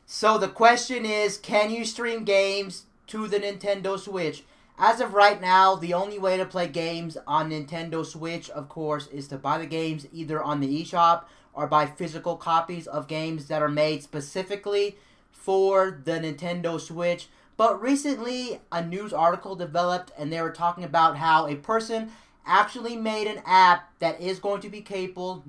So the question is, can you stream games to the Nintendo Switch? As of right now, the only way to play games on Nintendo Switch, of course, is to buy the games either on the eShop or buy physical copies of games that are made specifically for the Nintendo Switch. But recently, a news article developed and they were talking about how a person actually made an app that is going to be capable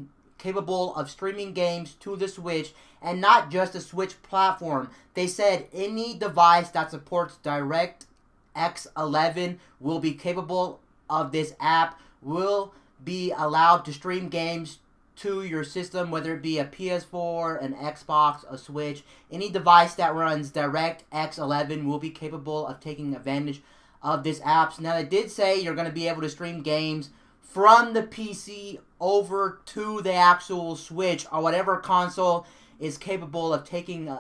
of streaming games to the Switch, and not just the Switch platform. They said any device that supports DirectX 11 will be capable of this app, will be allowed to stream games to your system, whether it be a PS4, an Xbox, a Switch. Any device that runs DirectX 11 will be capable of taking advantage of this app. Now, they did say you're going to be able to stream games from the PC over to the actual Switch or whatever console is capable of taking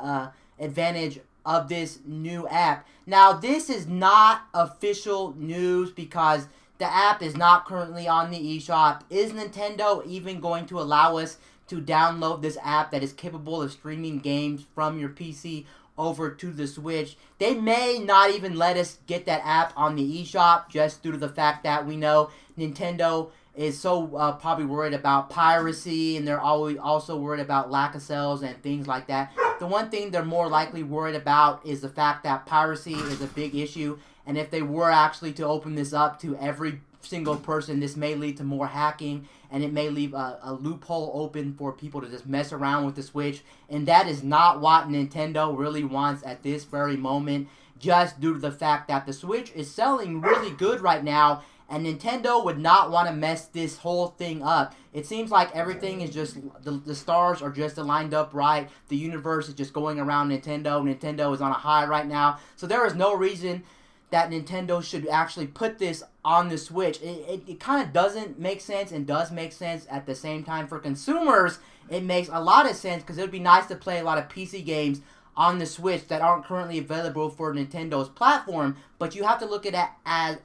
advantage of this new app. Now, this is not official news because the app is not currently on the eShop. Is Nintendo even going to allow us to download this app that is capable of streaming games from your PC over to the Switch? They may not even let us get that app on the eShop just due to the fact that we know Nintendo is so probably worried about piracy, and they're always also worried about lack of sales and things like that. The one thing they're more likely worried about is the fact that piracy is a big issue, and if they were actually to open this up to every single person, this may lead to more hacking, and it may leave a loophole open for people to just mess around with the Switch, and that is not what Nintendo really wants at this very moment, just due to the fact that the Switch is selling really good right now, and Nintendo would not want to mess this whole thing up. It seems like everything is just, the stars are just aligned up right. The universe is just going around Nintendo. Nintendo is on a high right now. So there is no reason that Nintendo should actually put this on the Switch. It kind of doesn't make sense and does make sense at the same time. For consumers, it makes a lot of sense because it would be nice to play a lot of PC games on the Switch that aren't currently available for Nintendo's platform. But you have to look at it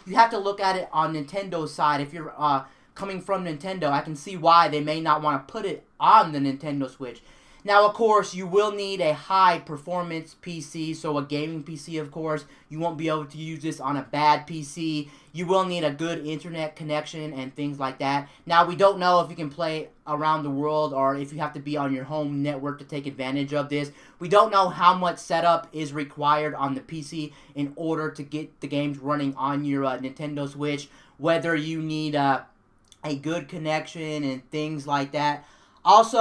you have to look at it on Nintendo's side. If you're coming from Nintendo, I can see why they may not want to put it on the Nintendo Switch. Now, of course, you will need a high-performance PC, so a gaming PC, of course. You won't be able to use this on a bad PC. You will need a good internet connection and things like that. Now, we don't know if you can play around the world or if you have to be on your home network to take advantage of this. We don't know how much setup is required on the PC in order to get the games running on your Nintendo Switch, whether you need a good connection and things like that. Also,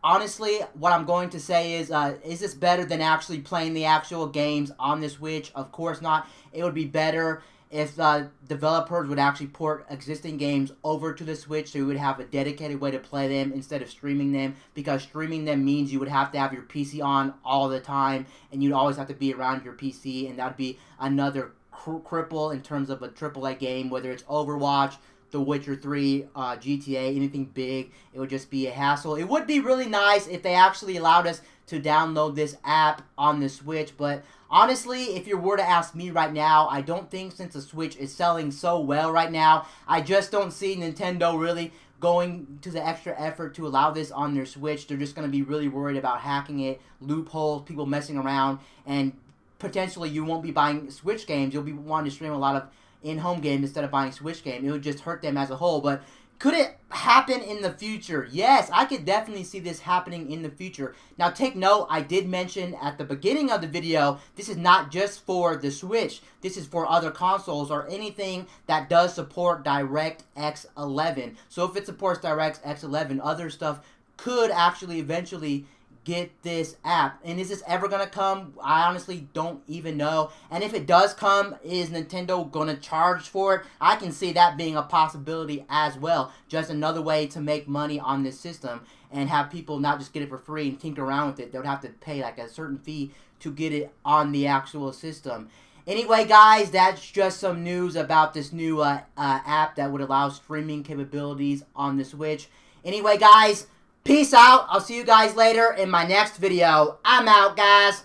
honestly, what I'm going to say is this better than actually playing the actual games on the Switch? Of course not. It would be better if developers would actually port existing games over to the Switch so you would have a dedicated way to play them instead of streaming them, because streaming them means you would have to have your PC on all the time, and you'd always have to be around your PC, and that would be another cripple in terms of a AAA game, whether it's Overwatch, The Witcher 3, GTA, anything big. It would just be a hassle. It would be really nice if they actually allowed us to download this app on the Switch, but honestly, if you were to ask me right now, I don't think, since the Switch is selling so well right now, I just don't see Nintendo really going to the extra effort to allow this on their Switch. They're just going to be really worried about hacking it, loopholes, people messing around, and potentially you won't be buying Switch games. You'll be wanting to stream a lot of in-home games instead of buying Switch game. It would just hurt them as a whole. But could it happen in the future? Yes, I could definitely see this happening in the future. Now, take note, I did mention at the beginning of the video, this is not just for the Switch. This is for other consoles or anything that does support DirectX 11. So if it supports DirectX 11, other stuff could actually eventually get this app. And is this ever going to come? I honestly don't even know. And if it does come, is Nintendo going to charge for it? I can see that being a possibility as well. Just another way to make money on this system and have people not just get it for free and tinker around with it. They would have to pay like a certain fee to get it on the actual system. Anyway, guys, that's just some news about this new app that would allow streaming capabilities on the Switch. Anyway, guys, peace out. I'll see you guys later in my next video. I'm out, guys.